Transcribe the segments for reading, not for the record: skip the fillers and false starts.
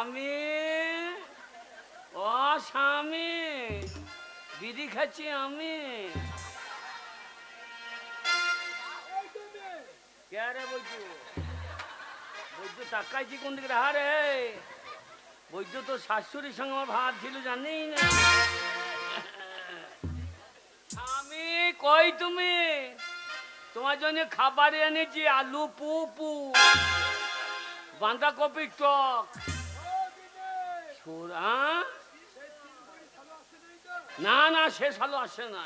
স্বামী ও স্বামী বিড়ি খাচ্ছি আমি কে রে বৈদ্য বৈদ্য তাকাইছি কোন দিকে হারে বৈদ্য তো শাশুড়ির সঙ্গে আমার ভাত ছিল জানি না স্বামী কই তুমি তোমার জন্য খাবার এনেছি আলু পুপু বাঁধাকপির টক না না সে সালো আসে না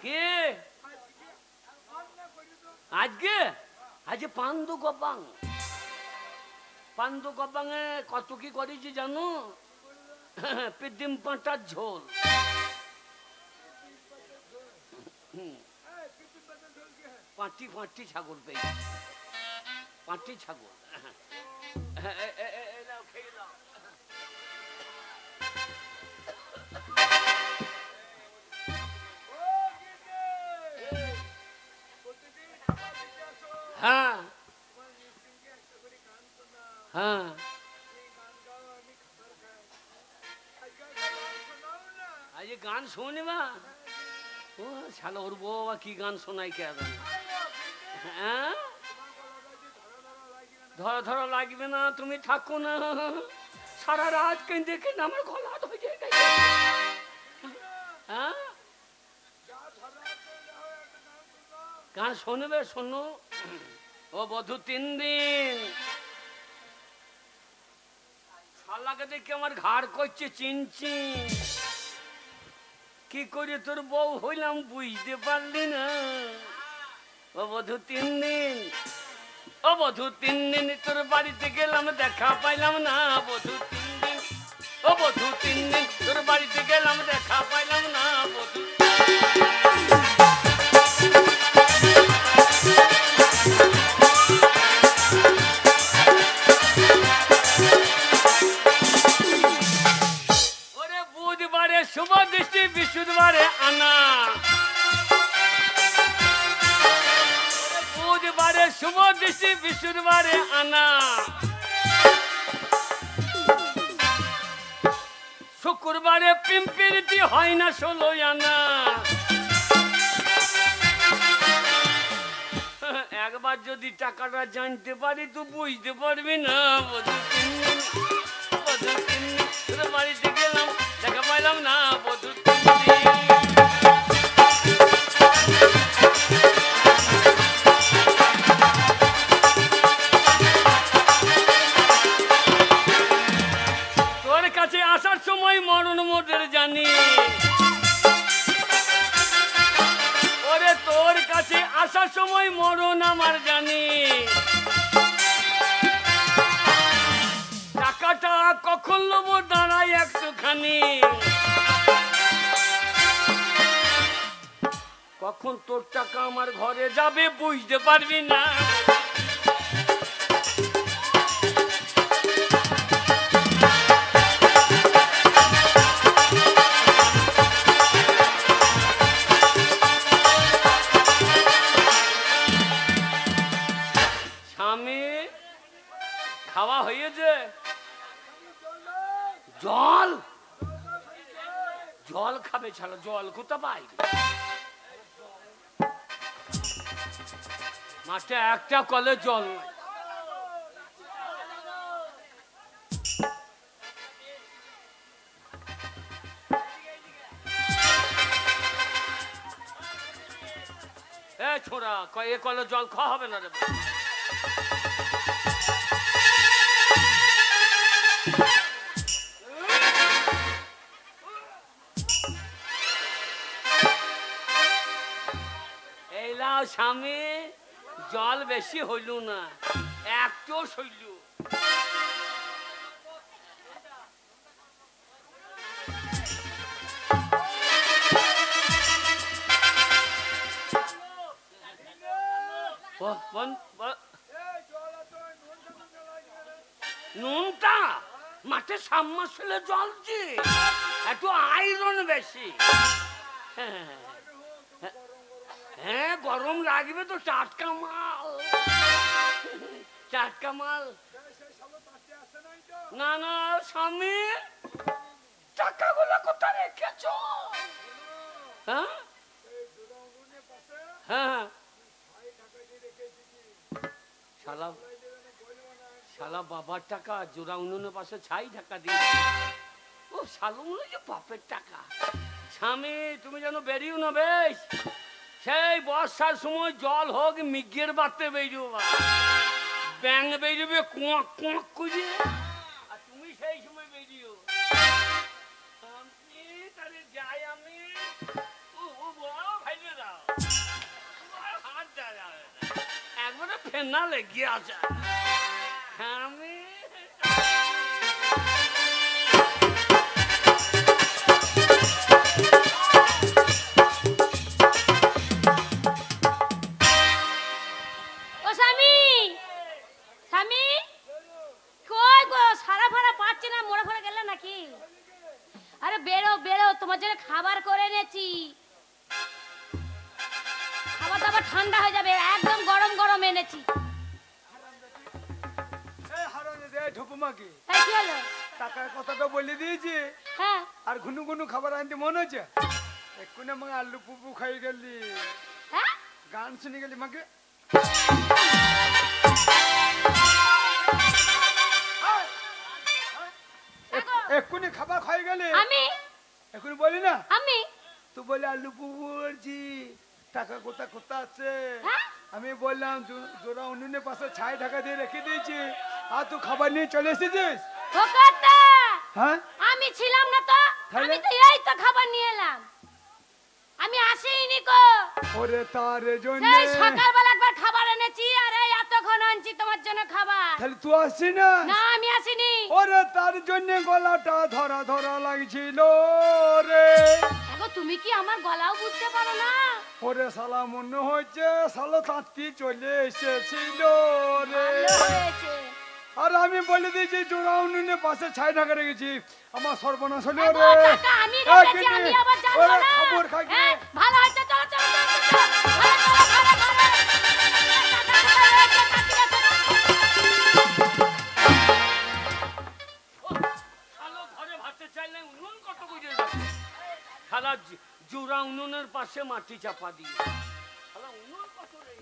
কে আজকে আজকে পান্দু গপাঙে কত কি করেছি জানো পিদিম পাঁটার ঝোল পাঁটি ছাগল পেয়েছি পাঁটি ছাগল হ্যাঁ হ্যাঁ আজ গান শুনবা ও শালা ওর বউ কি গান শোনাই কে হ্যাঁ ধরা লাগবে না তুমি থাকো না সারা রাত কেঁদে কেঁদে আমার গলা ধরে গেছে হ্যাঁ গান শুনবে শোনো ও বধূ 3 দিন শালাকে দেখে আমার ঘাড় করছে চিনচিন কি করে তোর বউ হইলাম বুঝতে পারলি না ও বধূ 3 দিন ও বধূ 3 দিন তোর বাড়িতে গেলাম দেখা পাইলাম না বধূ 3 দিন ও বধূ 3 দিন তোর বাড়িতে গেলাম দেখা পাইলাম না বধূ ওরে বুধবারে শুভ দৃষ্টি বৃহস্পতিবারে আনা বুধবারে শুভ দৃষ্টি বৃহস্পতিবারে আনা শুক্রবারে পিম্পিরিতি হয় না 16 আনা একবার যদি টাকাটা জানতে পারি তো বুঝতে পারবি না বধূ 3 দিন তোর বাড়িতে গেলাম দেখা পাইলাম না বধূ 3 দিন তোর কাছে আসার সময় মরণ মোদের জানি ওরে তোর কাছে আসার সময় মরণ আমার জানি টাকাটা কখন লবো দাঁড়াই একটুখানি কখন তোর টাকা আমার ঘরে যাবে বুঝতে পারবি না স্বামী খাওয়া হয়েছে জল জল খাবে ছাড়া জল কোথা পাই মাঠে একটা কলে জল নাই এ ছোড়া এ কলে জল খাওয়া হবে না রে স্বামী জল বেশি হইল না একটু শৈল নুনটা মাঠে সাবমার্সিবলে জলছি একটু আয়রন বেশি হ্যাঁ গরম লাগবে তো টাটকা মাল না না স্বামী, টাকাগুলো কোথায় রেখেছ? হ্যাঁ হ্যাঁ, শালা শালা বাবার টাকা জোড়া উনুনের পাশে ছাই ঢাকা দিয়ে। ও শালু মনে যে বাপের টাকা। স্বামী তুমি যেন বেরিয়েও না বেশ, সেই বর্ষার সময় জল হোক মিগের বাড়তে বেরিয়ে ব্যাং বেরিয়ে কুয়াক কুয়াক করে, আর তুমি সেই সময় বেরিয়েও। তাহলে যাই আমি, ভাইলে দাও হাত দাও, একবারে ফেনা লেগে আছে। আমি তোমার জন্য খাবার করে এনেছি, খাবার দাবার ঠান্ডা হয়ে যাবে, একদম গরম গরম এনেছি। টাকার কথাটা বলে দিয়েছি, হ্যাঁ আর ঘুনু ঘুনু খাবার আনতে মনে হচ্ছে এক্ষুনি আমাকে আলু পুপু খাই গেলি, হ্যাঁ গান শুনে গেলি মাকে। এক্ষুনি খাবার খাই গেলি, আমি এক্ষুনি বলি না আমি তুই বলে আলু পুপু বলছি, টাকা কোথা কোথা আছে? হ্যাঁ আমি বললাম জোড়া উনুনের পাশে ছাই ঢাকা দিয়ে রেখে দিয়েছি, আর তুই খাবার নিয়ে চলে এসেছিস। হ্যাঁ আমি ছিলাম না তো, আমি তো এই তো খাবার নিয়ে এলাম, আমি আসিনি কো। ওরে তার জন্য সেই সকালবেলা একবার খাবার এনেছি, আর এই এতক্ষণ আনছি তোমার জন্য খাবার। তাহলে তুই আসছি না? না আমি আসিনি। ওরে তার জন্য গলাটা ধরা ধরা লাগছিল রে। দেখো তুমি কি আমার গলাও বুঝতে পারো না? ওরে শালা মনে হচ্ছে শালা তাঁতি চলে এসেছিল রে। আর আমি বলে দিয়েছি জোড়া উনুনের পাশে ছাই ঢাকা রেখেছি, আমার সর্বনাশ হলো রে। আমি রেখেছি, আমি আবার জানবো না। খবর খাই ভালো হচ্ছে, চলো চলো চলো ঘরে ভাবতে চাইলে উনুন কত বুঝে শালা জোড়া উনুনের পাশে মাটি চাপা দিয়ে শালা উনুন কত রে।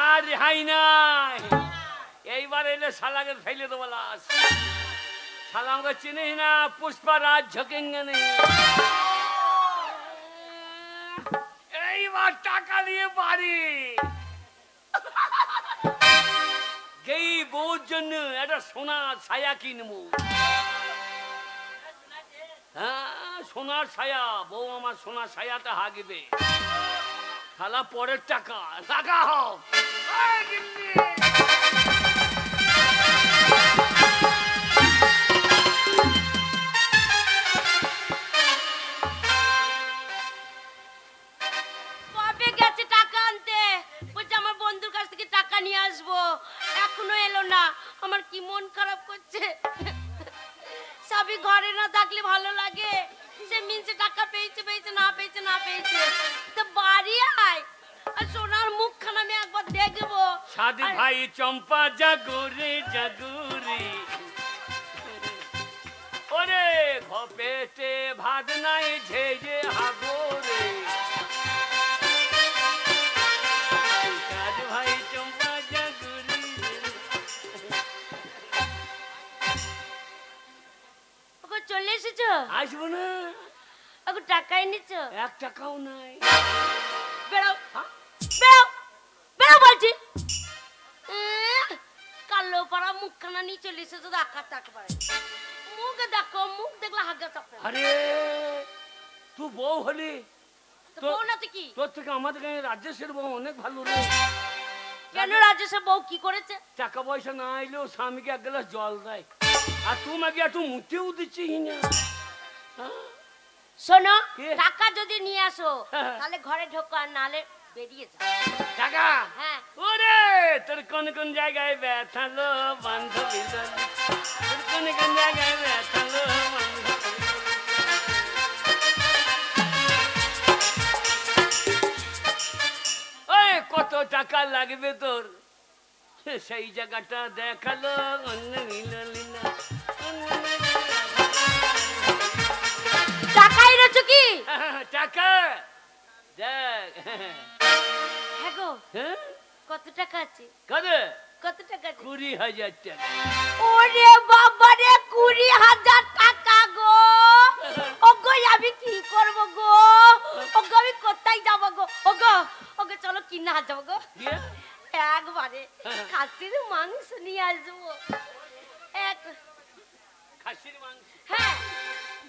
আর হাই নাই, এইবার এলে শালাকে ফেলে দেবো লাশ। শালা আমাকে চিনিস না, পুষ্পারাজ ঝকেঙ্গে নেই। এইবার টাকা নিয়ে বাড়ি গেই বউর জন্য একটা সোনার ছায়া কিনবো। হ্যাঁ সোনার ছায়া, বউ আমার সোনার ছায়াটা হাগবে। শালা পরের টাকা টাকা হোক। কবে গেছে টাকা আনতে? বলছে আমার বন্ধুর কাছ থেকে টাকা নিয়ে আসবো, এখনো এলো না। আমার কি মন খারাপ করছে। সবই ঘরে না থাকলে ভালো লাগে, সে মিনছে টাকা পেয়েছে পেয়েছে, না পেয়েছে না পেয়েছে, তো বাড়ি আয় আর সোনার মুখখানা আমি একবার দেখবো। সাদি ভাই চম্পা জাগুরে জাগুরি, ওরে ঘপেটে ভাত নাই ঝেঝে হাগরে। সাদি ভাই চম্পা জাগুরি। ওকে চলে এসেছো? আসবো না, ওকে টাকাই নিচ্ছ? 1 টাকাও নাই। বেড়াও বেড়াও বেড়াও বলছি। কালো পাড়া মুখখানা নিয়ে চলে এসেছো, দেখা থাকতে পারে। মুখে দেখো, মুখ দেখলে হাগা চাপে। আরে তুই বউ হলি, বউ না তো কি? তোর থেকে আমাদের গায়ে রাজেশের বউ অনেক ভালো রে। কেন রাজেশের বউ কি করেছে? টাকা পয়সা না আইলেও স্বামীকে 1 গ্লাস জল দেয়, আর তোমাকে একটু মুতেও দিচ্ছি না। শোনো, টাকা যদি নিয়ে আসো তাহলে ঘরে ঢোকো, আর নালে বেরিয়ে যাও। টাকা? হ্যাঁ। ওরে তোর কোন কোন জায়গায় ব্যথালো বান্ধবী, তোর কোন কোন জায়গায় ব্যথালো বান্ধবী। টাকা লাগবে তোর সেই জায়গাটা দেখালো অন্য মিললি না। টাকা এনেছো কি? টাকা দেখ। হ্যাঁ গো, হ্যাঁ কত টাকা আছে? কত? কত টাকা আছে? 20,000 টাকা। ওরে বাবা রে, 20,000 টাকা গো। ওগো আমি কি করব গো? ওগো আমি কোথায় যাব গো? ওগো ওগো চলো কিনা যাব গো। দিয়ে একবারে খাসির মাংস নিয়ে আসবো। এক খাসির মাংস? হ্যাঁ,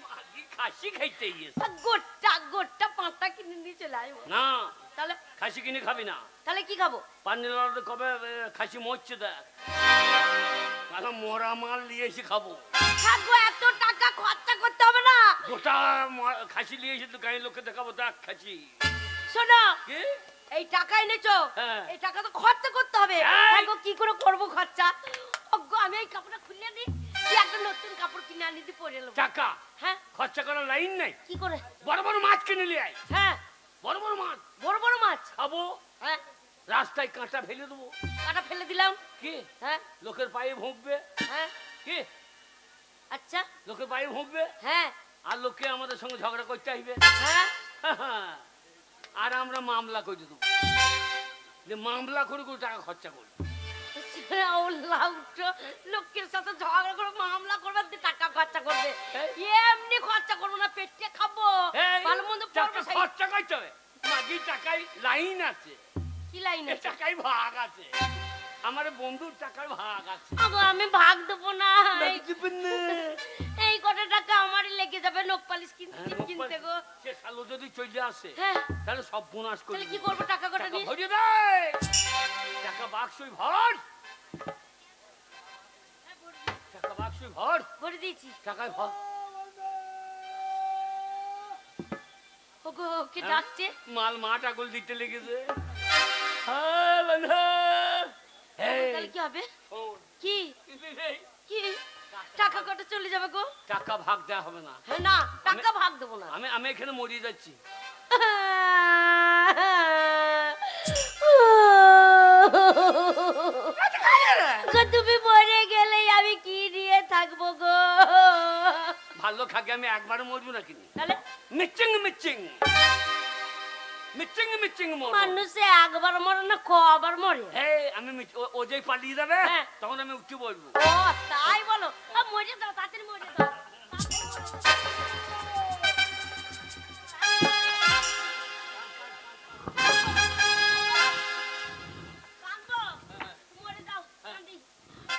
মাগি খাসি খাইতে গিয়েছে। গোটা গোটা পাঁচটা কিনে নিয়ে চলে আসবো। না তাহলে খাসি কিনে খাবি না। তাহলে কি খাবো? পান্ডেলার কবে খাসি মরছে দেখ, তাহলে মরা মাল নিয়ে এসে খাবো। থাকবো, এত টাকা খরচা করতে হবে না। গোটা খাসি নিয়ে এসে তো গাঁয়ের লোককে দেখাবো, দেখ খাসি। শোনো, কি এই টাকা এনেছো, হ্যাঁ। এই টাকা তো খরচা করতে হবে। এই! দেখো কি করে করবো খরচা। ওগো আমি এই কাপড়টা খুলে নি, তুই একটা নতুন কাপড় কিনে আনি দি পরে নেবো। টাকা হ্যাঁ, খরচা করার লাইন নাই। কি করে? বড় বড় মাছ কিনে নিয়ে আয়, হ্যাঁ, বড় বড় মাছ বড় বড় মাছ। খাবো, হ্যাঁ, রাস্তায় কাঁটা ফেলে দেবো। কাটা ফেলে দিলাম। কি হ্যাঁ লোকের পায়ে ভুঁকবে, হ্যাঁ, কি আচ্ছা, লোকের পায়ে ভুঁকবে, হ্যাঁ আর লোকে আমাদের সঙ্গে ঝগড়া করতে আসবে। হ্যাঁ, আর আমরা মামলা করে দেবো, যে মামলা করে করে টাকা খরচা করবো। ও লাউটো, লোকের সাথে ঝগড়া করে মামলা করবে, দিয়ে টাকা খরচা করবে। এমনি খরচা করবো না, পেটে খাবো, ভালো মন্দ টাকা পড়বো। সেই খরচা করতে হবে। মাগি টাকায় লাইন আছে, কি লাইন এ আছে? টাকায় ভাগ আছে, আমার বন্ধুর টাকার ভাগ আছে। আগো আমি ভাগ দেবো না। ভাগ দিবেন না। এই কটা টাকা আমারই লেগে যাবে নখ পালিশ কিনতে কিনতে গো। সে শালো যদি চলে আসে হ্যাঁ, তাহলে সব বোনাস করে তাহলে কি দিবে। করবো টাকা কটা টাকা নিয়ে? ভরিয়ে দেয়, টাকা বাক্সই ভর, টাকা বাক্সই ভর, ভরে দিয়েছি। টাকায় ভর। ওগো কে ডাকছে? মাল মা টাকল দিতে লেগেছে। হ্যাঁ বন্ধু, তাহলে কি হবে? শোন, কি এই, কি টাকা কটা চলে যাবে গো? টাকা ভাগ দেওয়া হবে না। হ্যাঁ, না টাকা ভাগ দেবো না। আমি আমি এখানে মরিয়ে যাচ্ছি। গো, তুমি মরে গেলে আমি কি নিয়ে থাকবো গো? ভালো খাগে আমি একবারও মরবো না কিনি। তাহলে মিচিং মিচিং মিচিং মিচিং মরবো। মানুষে একবার মরে না, কবার মরে? এই আমি ও যেই পালিয়ে যাবে হ্যাঁ। তখন আমি উঠে বলবো। ও তাই বলো? মরে দাও, তাড়াতাড়ি মরে দাও।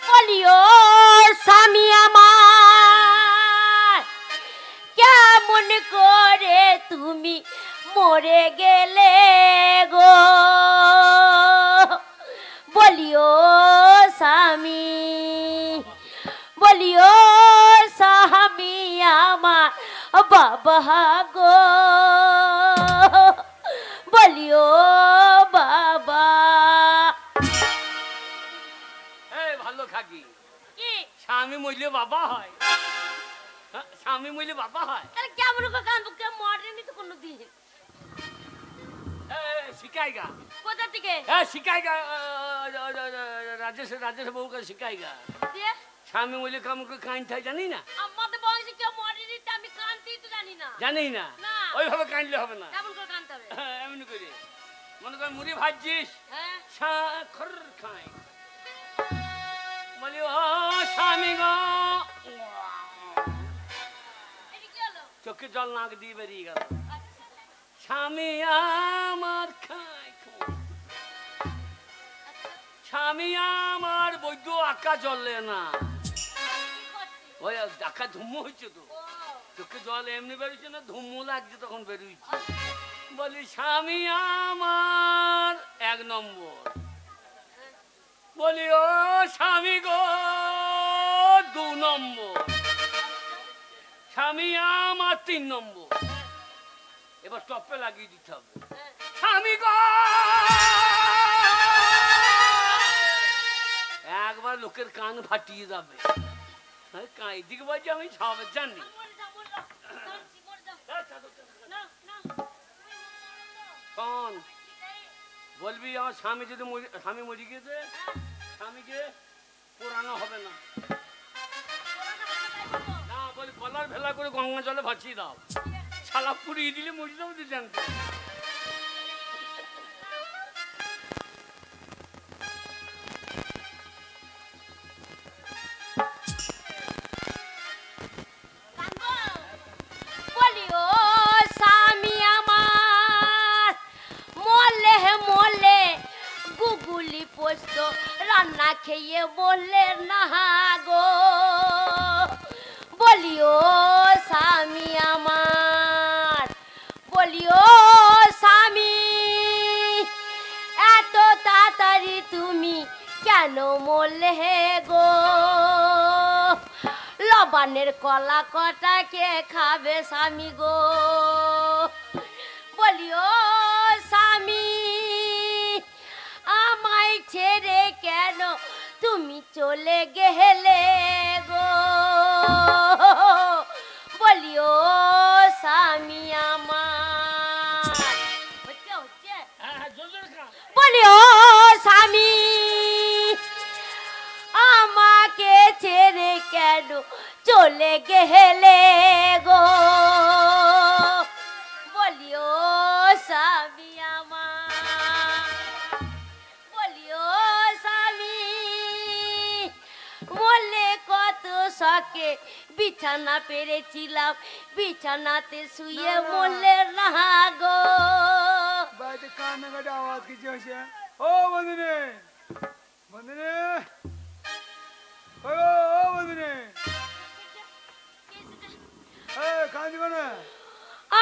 বলিও স্বামী আমার, কেমন করে তুমি মরে গেলে গো? বলিও স্বামী, বলিও স্বামী আমার বাবা গো, বলিও বাবা। এই ভালো খাকি, কি স্বামী মরলে বাবা হয়? হ্যাঁ, স্বামী মরলে বাবা হয়? তাহলে কেমন করে কাঁদবো? কেউ মরেনি তো কোনোদিন। শিখাইগা কোথা থেকে? শিখাইগা, রাজেশ বউকে শিখাইগা। দিয়ে স্বামী মরলে কেমন করে কাঁদতে হয় জানি না? আমাদের বয়সে কেউ মরেনি, তো আমি কাঁদতেই তো জানি না। জানি না, না। ওইভাবে কাঁদলে হবে না। কেমন করে কাঁদতে হবে? এমনি করে মনে কর মুড়ি ভাজছিস, হ্যাঁ, খর খাই, বলি ও স্বামী গো, এটা কি হলো? চোখে জল নাক দিয়ে বেরিয়ে গেল। আচ্ছা, স্বামী আমার খাই, আচ্ছা, স্বামী আমার বৈদ্য আঁকা জ্বলে না, কি করছিস? ওই আঁকা ধুমু হয়েছে তো, ও, চোখে জল এমনি বেরোচ্ছে না, ধুমু লাগছে তখন বেরোচ্ছে। আচ্ছা, বলি স্বামী আমার 1 নম্বর, বলি ও স্বামী গো 2 নম্বর, স্বামী আমার 3 নম্বর। এবার টপে লাগিয়ে দিতে হবে, হ্যাঁ। স্বামী গো। একবার লোকের কান ফাটিয়ে যাবে। এদিকে বলছি আমি সব জানি। মরে যাও, মরে যাও। মরে যাও। না, না। শোন, বলবি আমার স্বামী মরে গেছে, স্বামীকে পোড়ানো হবে না। না বলি কলার ভেলা করে গঙ্গা জলে ভাসিয়ে দাও, শালা পুড়িয়ে দিলে মরে যাবো দিতেন। বলিও স্বামী আমার মলে মলে গুগুলি পোস্ত রান্না খেয়ে বললে না গো। বলিও স্বামী আমার, বলিও স্বামী এত তাড়াতাড়ি তুমি কেন মরলে গো? লবণের কলা কটা কে খাবে স্বামী গো? বলিও স্বামী আমায় ছেড়ে কেন তুমি চলে গেলে গো? বলিও স্বামী আমার, হচ্ছে বলিও স্বামী আমাকে ছেড়ে কেন চলে গেলে গো? বলিও স্বামী আমার, বলিও স্বামী মরলে কত শখে বিছানা পেরেছিলাম, বিছানাতে শুয়ে মরলে না গো। বাড়িতে কান্নাকাটি আওয়াজ কিছু হয়েছে? ও বন্ধুরে, বন্ধুরে, ও বন্ধুরে, কান্দি না।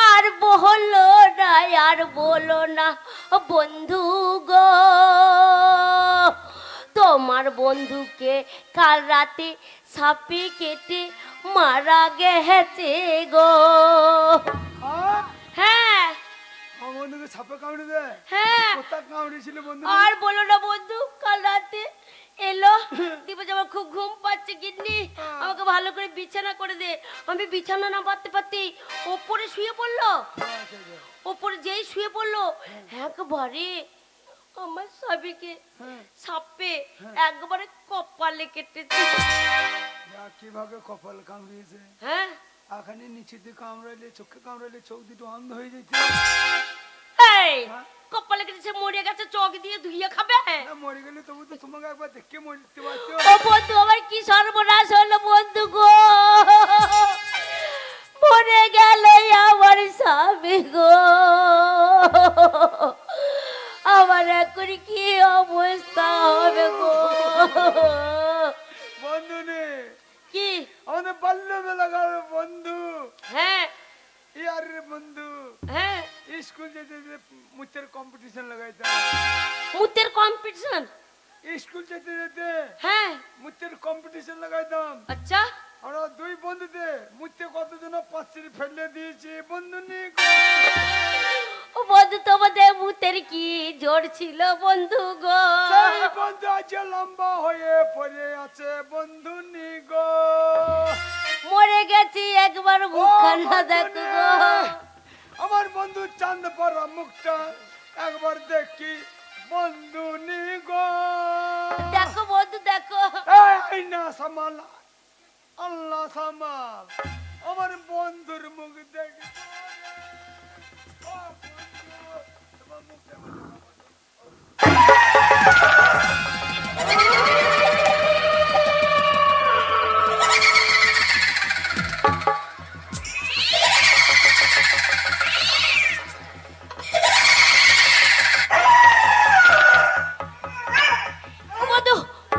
আর বলো না, আর বলো না বন্ধু গো, তোমার বন্ধুকে কাল রাতে সাপে কেটে মারা গেছে গো। হ্যাঁ বন্ধুকে সাপে কামড়ে দেয়? হ্যাঁ কোথায় কামড়েছিল বন্ধু? আর বলো না বন্ধু, কাল রাতে এলো দিবস, আমার খুব ঘুম পাচ্ছে গিন্নি, আমাকে ভালো করে বিছানা করে দে। আমি বিছানা না পাততে পারতে ওপরে শুয়ে পড়লো, ওপরে যেই শুয়ে পড়লো একবারে আমার স্বামীকে সাপে একবারে কপালে কেটেছে। কিভাবে কপাল কামড়িয়েছে? হ্যাঁ এখানে নিচে দিয়ে কামড়াইলে, চোখে কামড়াইলে চোখ দুটো অন্ধ হয়ে যেত। এই কপালে কেটেছে, মরে গেছে, চোখ দিয়ে ধুইয়ে খাবে? মরে গেলে তবু তো তোমাকে একবার দেখে মরতে পারতো। ও বন্ধু আমার কি সর্বনাশ হলো বন্ধু গো, মরে গেল আমার স্বামী গো, আমার এখন কি অবস্থা হবে গো? বন্ধু নে কি আমাদের বাল্যবেলাকার বন্ধু। হ্যাঁ ইয়ার বন্ধু, হ্যাঁ স্কুল যেতে যেতে মুতের কম্পিটিশন লাগাইতাম। মুতের কম্পিটিশন? স্কুল যেতে যেতে হ্যাঁ মুতের কম্পিটিশন লাগাইতাম। আচ্ছা আমরা দুই বন্ধুতে মুতে কতজন পাঁচটি ফেলে দিয়েছি বন্ধু নি। ও বন্ধু তোমাদের মুতের কি জোর ছিল বন্ধু গো? সেই বন্ধু আজ লম্বা হয়ে পড়ে আছে বন্ধু নি গো। মরে গেছি একবার মুখখানা দেখো গো। আমার বন্ধু চাঁদ পরা মুখটা একবার দেখি বন্ধু নি গো। দেখো বন্ধু দেখো। এই না সামাল, আল্লাহ সামাল আমার বন্ধুর মুখ দেখি। ও বন্ধু, তোমার মুখটা বন্ধু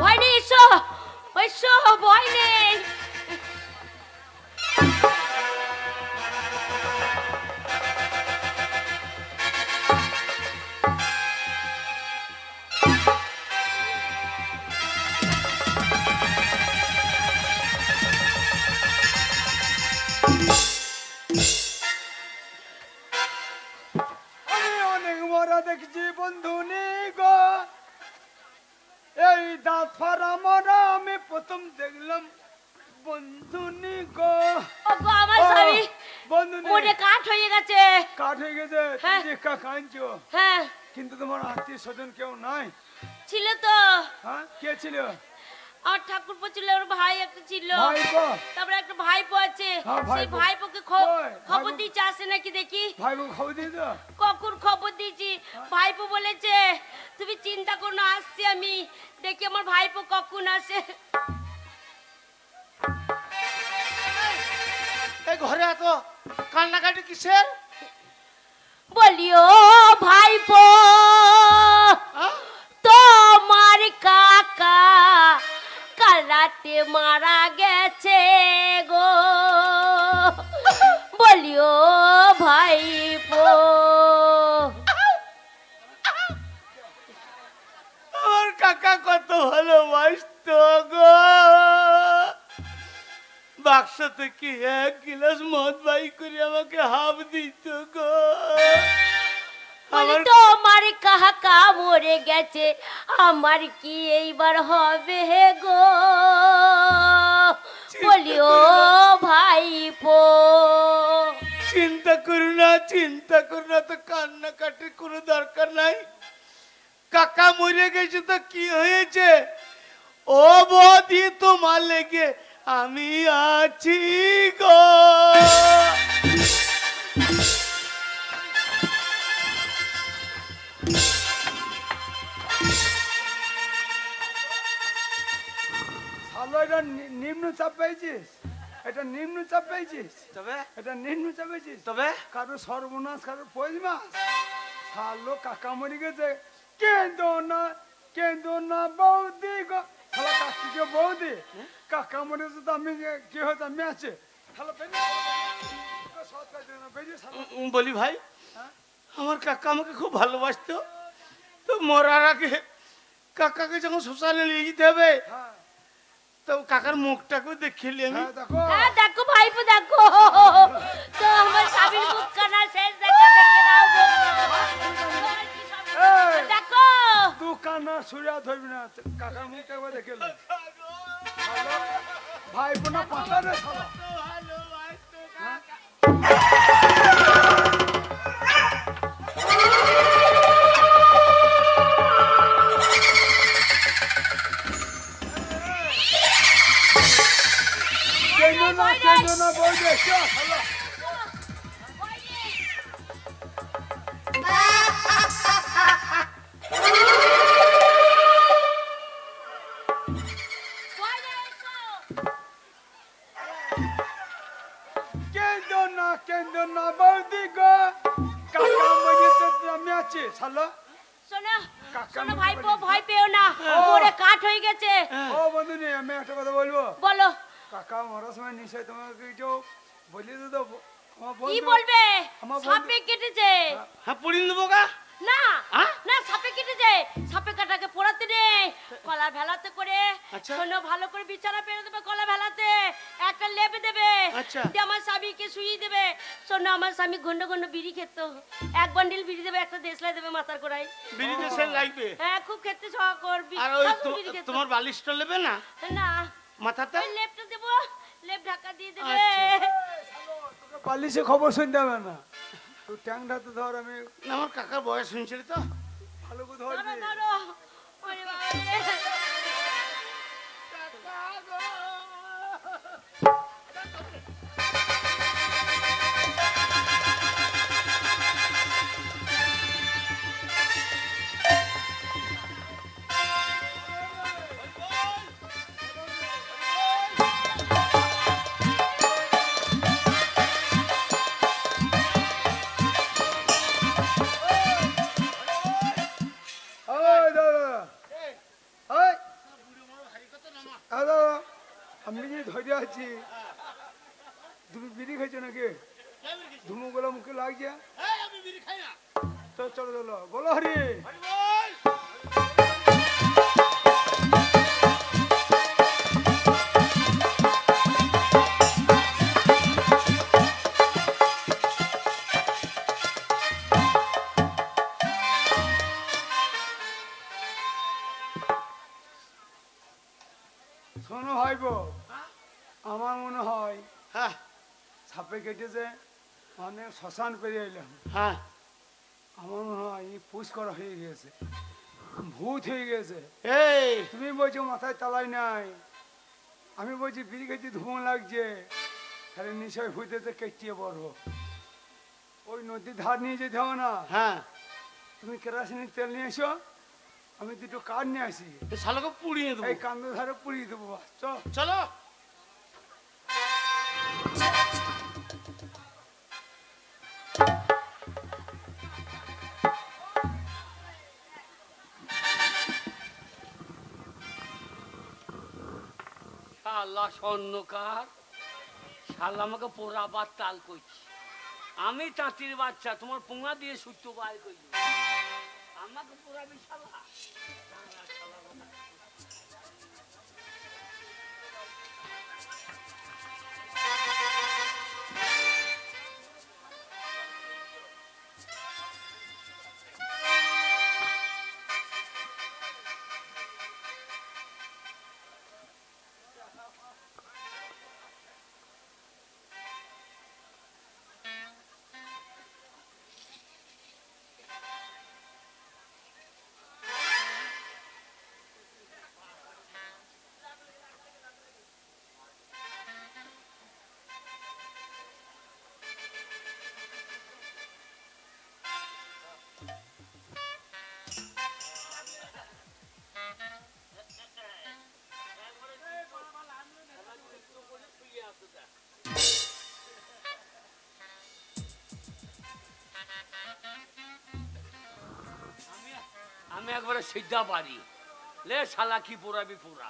ভয় নেই, এসো এসো, ভয় নেই। দেখছি বন্ধু নি গো। এই দাঁত ফাড়া মরা আমি প্রথম দেখলাম বন্ধু নি গো। ওগো আমার স্বামী বন্ধু নি মরে কাঠ হয়ে গেছে। কাঠ হয়ে গেছে। হ্যাঁ। তুমি কাঁদছো? হ্যাঁ কিন্তু তোমার আত্মীয় স্বজন কেউ নাই? ছিল তো, হ্যাঁ, কে ছিল? আর ঠাকুরপো ছিল, ওর ভাই একটা ছিল, ভাইপো? তারপরে একটা ভাইপো আছে। হ্যাঁ, সেই ভাইপো। ভাইপোকে কই? খবর ভাইপো? দিচ্ছে, আসে নাকি দেখি। ভাইপো খবর দিয়ে দাও। কখন খবর দিয়েছি, ভাইপো বলেছে তুমি চিন্তা করো না, আসছি আমি, দেখি আমার ভাইপো কখন আসে। এই ঘরে এত কান্নাকাটি কিসের? বলিও ভাইপো, হ্যাঁ? তোমার কাকা কাল রাতে মারা গেছে গো, বলিও ভাইপো। আমার কাকা কত ভালোবাসতো গো, বাক্স থেকে 1 গিলাস মদ বাই করে আমাকে হাফ দিত গো। বলি তোমার কাকা মরে গেছে, আমার কি এইবার হবে গো, বলিও ভাইপো। চিন্তা করো না, তো কান্নাকাটির কোনো দরকার নাই। কাকা মরে গেছে তো কি হয়েছে, ও বৌদি তোমার লেগে আমি আছি গো। শালা এটা নিম্নচাপ পেয়েছিস? এটা নিম্নচাপ পেয়েছিস? তবে এটা নিম্নচাপ পেয়েছিস? তবে কারো সর্বনাশ, কারো পৌষ মাস। শালো কাকা মরে গেছে, কেঁদো না বৌদি গো। শালা কাকিকে বৌদি, কাকা মরে গেছে তো আমি কি হয়েছে, আমি আছে। শালা বেরিয়ে সৎ কাজ না, বেরিয়ে শালা। বলি ভাই, হ্যাঁ? আমার কাকা আমাকে খুব ভালোবাসতো, তো মরার আগে কাকাকে যখন শ্মশানে নিয়ে যেতে হবে, হ্যাঁ, তো কাকার মুখটাকেও দেখিলি আমি। হ্যাঁ, দেখো। হ্যাঁ দেখো ভাইপো দেখো, তো আমার স্বামীর মুখ কানা শেষ দেখে দেখে নাও গো। এই, দেখো তুই কান্না সুরিয়া ধরবি না, কাকার মুখটা একবার দেখে নে। শালা, ভাই বোনা পাতা রে শালা। হ্যাঁ? কেন না বৌদি, চল, শালা। কেন্দ্র না বৌদি গো, কাকা মরেছে তো আমি আছি শালা। শোনো কাকা শোনো মুখে ভাইপো, বলেছে। ভয় পেও না, মরে কাঠ হয়ে গেছে। ও বন্ধুনি, আমি একটা কথা বলবো। বলো কাকা মরার সময় নিশ্চয় তোমাকে কিছু বলি তো, আমার কি বন্ধু। বলবে? আমার বন্ধু- সাপে কেটেছে। হ্যাঁ, পুড়িয়ে দেবো গা। না হ্যাঁ? না, সাপে কেটেছে, সাপে কাটাকে পোড়াতে নেই, কলা ভেলাতে করে। আচ্ছা। শোনো, ভালো করে বিছানা পেরে দেবে, কলা ভেলাতে একটা লেপ দেবে, আচ্ছা। দিয়ে আমার স্বামীকে শুইয়ে দেবে। শোনো, আমার স্বামী ঘন্ট ঘন্ট বিড়ি খেত, 1 বান্ডিল বিড়ি দেবে, একটা দেশলাই দেবে মাথার গোড়ায়। বিড়ি দেশে লাগবে। হ্যাঁ, খুব খেতে শখ করবি। আর ওই তোমার বালিশটা নেবে না না, মাথাতে? ওই লেপটা দেবো, লেপ ঢাকা দিয়ে দেবে। তোকে পালিশে খবর শুনতে হবে না, তুই ট্যাংটাতে ধর, আমি না, আমার কাকার বয়স শুনছিলি তো। ভালো করে ধরো ধরবি। ধরো, ওরে বাবা রে। ওই দাদা, ওই দাদা, আমি যে ধরে আছি, তুমি বিড়ি খাইছো নাকি? ধুমুগুলো মুখে লাগছে তো, চলো চলো, বলো হরি। শোনো ভাইবো, আমার মনে হয় হ্যাঁ সাপে কেটেছে, মানে শ্মশান পেরিয়ে এলাম। হ্যাঁ, আমার মনে হয় পুষ করা হয়ে গেছে, ভূত হয়ে গেছে। এই তুমি বলছো মাথায় তালাই নাই, আমি বলছি বিড়ি খেতে ধুমো লাগছে, তাহলে নিশ্চয় ভূতেতে কেটিয়ে পড়বো। ওই নদীর ধার নিয়ে যেতে হবে না, হ্যাঁ তুমি কেরাসিনের তেল নিয়ে এসো, আমি দুটো কাঠ নিয়ে আসি, এই শালাকে পুড়িয়ে দেবো। এই কান্দ ধারে পুড়িয়ে দেবো। বাস, চল। চলো। শালা স্বর্ণকার, শালা আমাকে পোড়াবার তাল করছি। আমি তাঁতির বাচ্চা, তোমার পোঙা দিয়ে সূত্র বার করি, আমাকে পোড়াবি শালা? আমি একবারে সিদ্ধা পারি, লে শালা কি পোড়াবি পোড়া।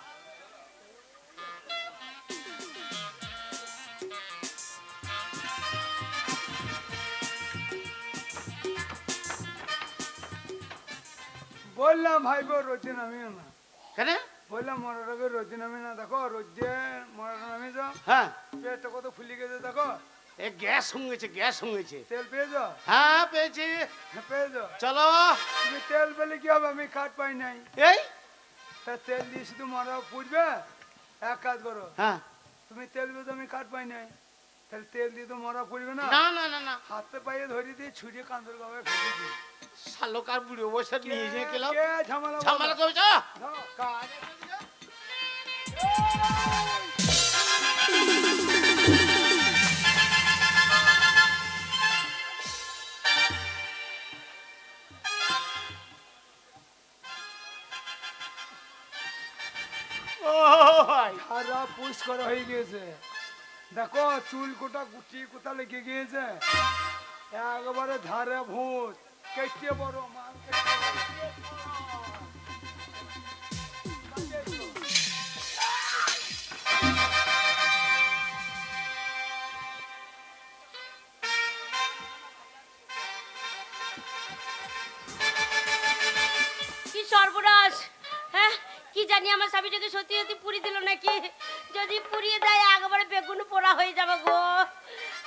বললাম ভাই গো রোদে নামিও না, কেন? বললাম মরাটাকে রোদে নামি না, দেখো রোদে মরাটা নামিয়ে যাও, হ্যাঁ পেটটা কত ফুলি গেছে দেখো। এ গ্যাস হয়েছে, গ্যাস হয়েছে। তেল পেয়ে যাও? হ্যাঁ পেয়েছি। হ্যাঁ পেয়ে যাও। চলো। তুমি তেল পেলে কি হবে, আমি কাঠ পাই নাই। এই তা তেল দিয়ে শুধু মরা পুড়বে? এক কাজ করো, হ্যাঁ, তুমি তেল পেয়ে আমি কাঠ পাই নাই, তাহলে তেল দিয়ে তো মরা পুড়বে না। না না না না, হাতে পায়ে ধরে দিয়ে ছুটে কান্দর গাবে ফেলে দিই। শালোকার বুড়ি অবস্থা নিয়ে যেয়ে গেলাম। কে ঝামেলা ঝামেলা বলো? করছো? দাও, কাজ। ও ভাই, সারা পুষ করা হয়ে গিয়েছে, দেখো চুল কোটা গুটি কোথা লেগে গিয়েছে, একবারে ধারে ভূত, কেটে বড় মাল কেটে কি সর্বনাশ! হ্যাঁ, কি জানি আমার স্বামীটাকে সত্যি সত্যি পুরি দিল নাকি? যদি পুড়িয়ে দেয় একবারে বেগুন পোড়া হয়ে যাবে গো।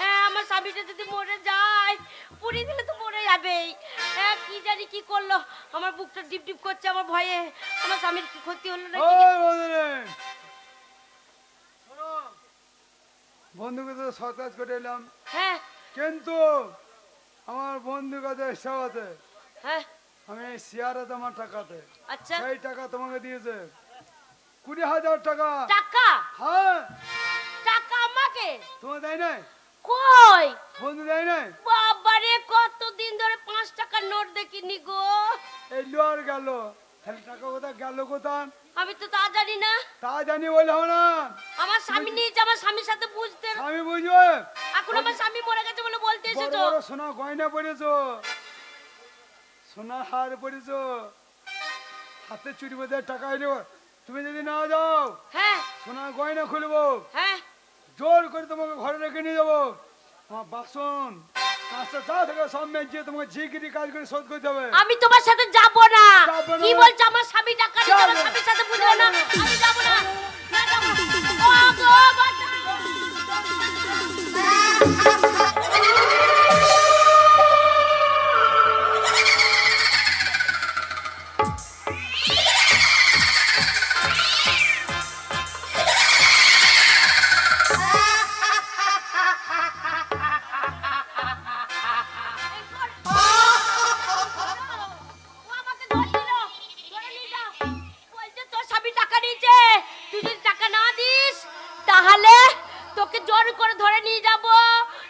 হ্যাঁ, আমার স্বামীটা যদি মরে যায়, পুড়িয়ে দিলে তো মরে যাবেই। হ্যাঁ, কি জানি কি করলো, আমার বুকটা ডিপ ডিপ করছে আমার ভয়ে। আমার স্বামীর কি ক্ষতি হলো নাকি? বন্ধুকে তো সতাজ করে এলাম, হ্যাঁ কিন্তু আমার বন্ধু কাছে হিসাব আছে, হ্যাঁ, আমি শেয়ারে তোমার টাকাতে, আচ্ছা। সেই টাকা তোমাকে দিয়েছে 20,000 টাকা। টাকা? হ্যাঁ, টাকা আমাকে? তোমার দেয় নাই? কই বন্ধু দেয় নাই? বাবারে, কতদিন ধরে 5 টাকার নোট দেখিনি গো। এলো আর গেল, তাহলে টাকা কোথা গেল কোথা? আমি তো তা জানি না। তা জানি বলে হবে না, আমার স্বামী নিয়েছে, আমার স্বামীর সাথে বুঝতে। আমি বুঝবো। এখন আমার স্বামী মরে গেছে বলে বলতে বড় এসেছো? বড় সোনা গয়না পরেছো, সোনা হার পরেছো, হাতে চুরি বোধহয় টাকা এলো, তুমি যদি না যাও হ্যাঁ সোনা গয়না খুলবো, হ্যাঁ, জোর করে তোমাকে ঘরে রেখে নিয়ে যাবো। আমার বাসন কাঁচা যা থেকে সব মেজিয়ে তোমাকে ঝিগিরি কাজ করে শোধ করতে হবে। আমি তোমার সাথে যাব না। যাবো না। কি বলছো? আমার স্বামী টাকা নিয়ে আমার যাবো। স্বামীর সাথে বুঝবো না, আমি যাব না। না যাব না। ও গো বাঁচাও। জোর করে ধরে নিয়ে যাবো,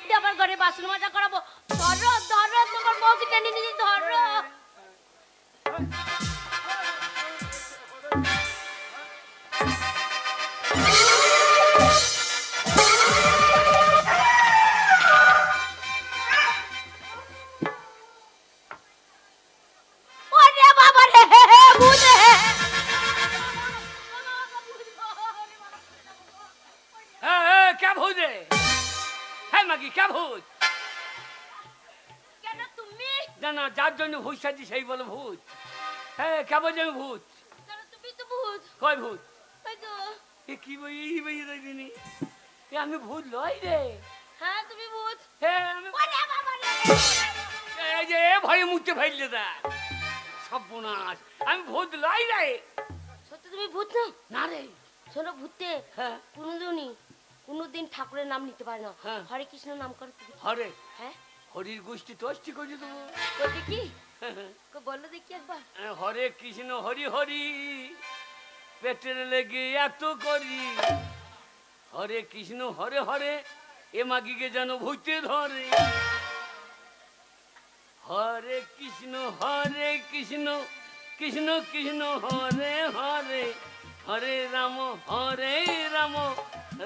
দিয়ে আবার ঘরে বাসন মাজা করাবো। ধরো ধরো, তোমার বউকে টেনে নিয়ে ধরো। ওরে বাবা রে, ভূত রে। क्या भूत है मागी क्या भूत কেন তুমি? না না যার জন্য ভূত সাজি সেই বলে ভূত হ্যাঁ क्या बोल रहे भूत কেন তুমি তো ভূত। কই ভূত ওই তো। এ কি বই এই বই রে দিনি এ আমি ভূত লই রে হ্যাঁ তুমি ভূত। হ্যাঁ আমি ওরে বাবা রে। এই যে ভয়ে মুতে ফেললে দা সর্বনাশ আমি ভূত লই রে সত্যি তুমি ভূত না? না রে শোনো, ভূতে হ্যাঁ কোনোদিন ঠাকুরের নাম নিতে পারে না। হ্যাঁ। হরে কৃষ্ণ নাম করো তুমি। হরে হ্যাঁ, হরির গোষ্ঠী তোষ্টি করে দেবো কই দেখি, কই বলো দেখি একবার। হরে কৃষ্ণ হরি হরি পেটের লেগে এত করি হরে কৃষ্ণ হরে হরে এ মাগিকে যেন ভূতে ধরে হরে কৃষ্ণ কৃষ্ণ কৃষ্ণ হরে হরে হরে রাম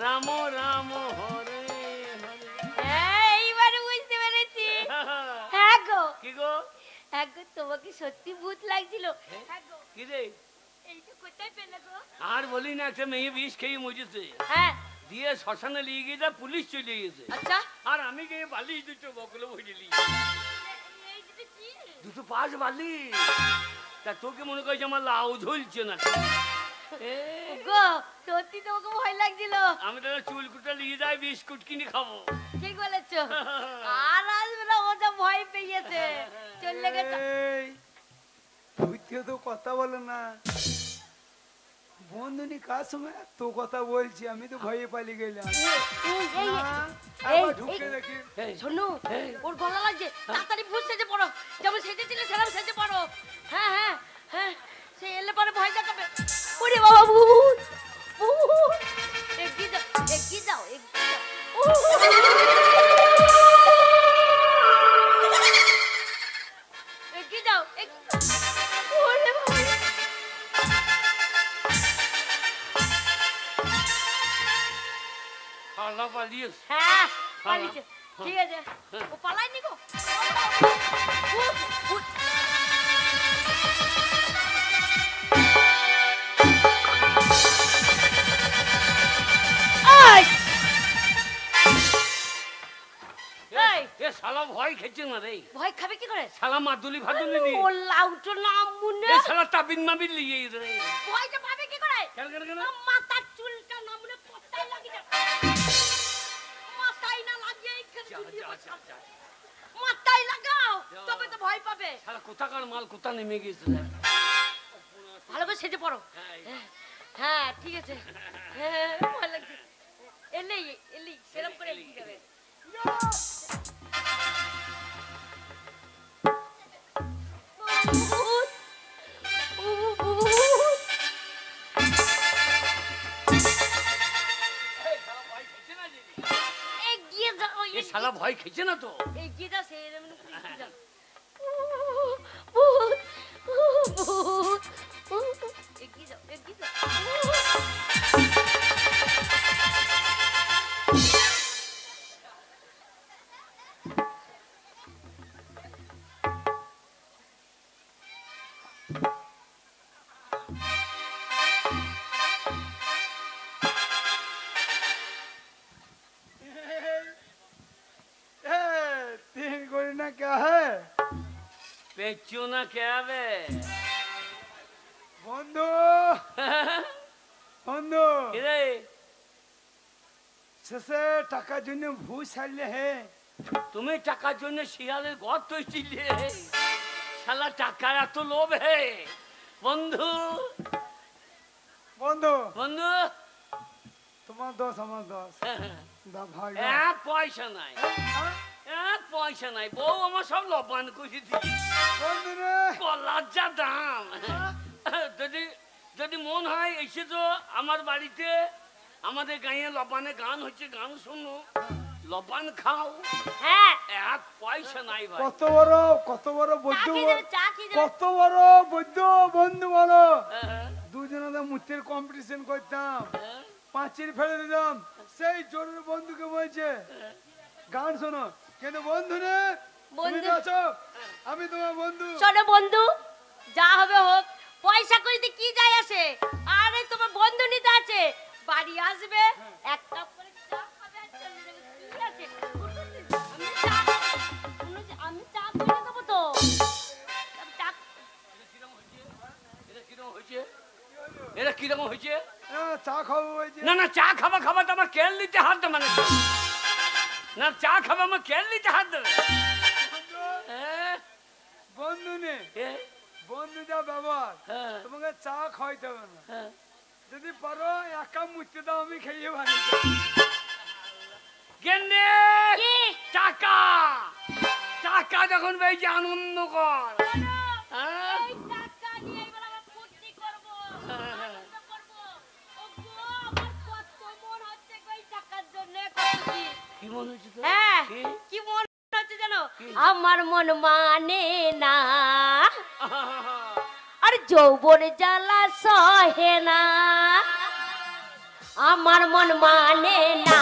রাম রাম হরে হরে হ্যাঁ, এইবারে বুঝতে পেরেছি। হ্যাঁ গো, কি গো হ্যাঁ গো, তোমাকে সত্যি ভূত লাগছিল। হ্যাঁ গো, কি রে এইটা কোথায় পেলে গো? আর বলি না একটা মেয়ে বিষ খেয়ে মজেছে হ্যাঁ, দিয়ে শ্মশানে নিয়ে গিয়ে পুলিশ চলে গেছে আচ্ছা। আর আমি গিয়ে বালি দুটো বকলে ভরে নিই এই দুটো কি? দুটো পাঁচ বালি তা তোকে মনে করছে আমার লাউ ঝুলছে না এ, গো, সত্যি তোমাকে ভয় লাগছিল। আমি তাহলে চুল কুটা নিয়ে যাই বিস্কুট কিনে খাবো ঠিক বলেছো। আর আসবে না, ও যা ভয় পেয়েছে চলে গেছে। এই ভূতিও তো কথা বলে না বন্ধুনি কার সময় তো কথা বলছি আমি তো ভয়ে পালিয়ে গেলাম না, একবার ঢুকে দেখি এই, শোনো, এই। ওর গলা লাগছে, তাড়াতাড়ি ভূত সেজে পড়ো, যেমন সেজেছিলে সেরকম সেজে পড়ো। হ্যাঁ হ্যাঁ হ্যাঁ, সে এলে পরে ভয় দেখাবে। ওরে বাবা, ভূত ভূত, এগিয়ে যাও এগিয়ে যাও এগিয়ে যাও। এগিয়ে যাও এগিয়ে যাও। ওরে বাবা। খালা পালিয়েছে হ্যাঁ, পালিয়েছে। ঠিক আছে, ও পালায়নি গো। ভূত, ভূত। এই, এই, এ শালা ভয় খেছে না রে ভয় খাবে কি করে? শালা মাদুলি ফাদুলি দি ও লাউটো নাম মুনে। এ শালা তাবিন মাবিন লিয়ে রে ভয়টা পাবে কি করে? কেন কেন কেন মাথার চুলটা না মুনে পত্তায় লাগিয়ে দাও। মাথায় না লাগিয়ে এইখানে যা, ঝুলিয়ে যা, বসো। যা, যা। মাথায় লাগাও, যা। তবে তো ভয় পাবে। শালা কোথাকার মাল কোথা নেমে গেছে রে? ভালো করে সেজে পড়ো। হ্যাঁ, হ্যাঁ, হ্যাঁ ঠিক আছে। হ্যাঁ, ভয় লাগছে। এলেই এলেই সেরকম করে এগিয়ে যাবে। ভূত, ভূত। এই শালা ভয় খেছে না রে? এগিয়ে যাও এ শালা ভয় খেছে না তো এগিয়ে যাও, সেরকম করে এগিয়ে যাও। ভূত, ভূত, ভূত। এগিয়ে যাও এগিয়ে যাও। तीन गोली ना क्या है পেঁচো না কেবে बंधु बंधु রে শেষে টাকার জন্য ভূত ছাড়লে হে তুমি টাকার জন্য শিয়ালের ঘর তৈছিলে শালা টাকা এত লোভ হে বন্ধু বন্ধু বন্ধু তোমার দোষ আমার দোষ দা ভাই এক পয়সা নাই এক পয়সা নাই বউ আমার সব লবান করে দিই বন্ধু রে কলার যা দাম যদি যদি মন হয় এসে তো আমার বাড়িতে আমাদের গাঁয়ে লবানে গান হচ্ছে, গান শোনো, লবান খাও। হ্যাঁ এক পয়সা নাই ভাই। কত বড় বৈদ্য, চা খেয়ে যাবে, চা খেয়ে যাবে। কত বড় বৈদ্য বন্ধু বলো। হ্যাঁ, দুজনে মূর্তির কম্পিটিশন করতাম, হ্যাঁ, পাঁচিল ফেলে দিতাম। সেই জোরের বন্ধুকে বলছে গান শোনো, কিন্তু বন্ধু রে তুমি বন্ধু। তো আছো, আমি তোমার বন্ধু। শোনো বন্ধু, যা হবে হোক, পয়সা করিতে কি যায় আসে? আরে তোমার বন্ধু নিতে আছে, বাড়ি আসবে, এক কাপ করে চা খাবে আর চলে যাবে। কি আছে? আমি চা করে দেবো তো। আমি চা এটা কিরকম হয়েছে? হ্যাঁ, চা খাবো বলছে। না না, চা খাবা খাবা তো আমার কেল নিতে হাত দেবে মানে না, চা খাবা আমার কেল নিতে হাত দেবে। হ্যাঁ, বন্ধু নে, হ্যাঁ, বন্ধু যা ব্যবহার, হ্যাঁ, তোমাকে চা খাওয়াইতে হবে না। হ্যাঁ। যদি পারো এক কাপ মুচতে দাও, আমি খাইয়ে ভালো। গেন্ডে কি? টাকা, টাকা যখন পেয়েছি আনন্দ কর। হ্যাঁ, এই টাকা নিয়ে এবার আমরা ফুর্তি করবো, আনন্দ করবো। ওগো, আমার কত মন হচ্ছে গো এই টাকার জন্য, কত কি। কি মনে হচ্ছে তোর? হ্যাঁ, কি? কি মন হচ্ছে জানো? আমার মন মানে না, আর যৌবন জ্বালা সহে না, আমার মন মানে না।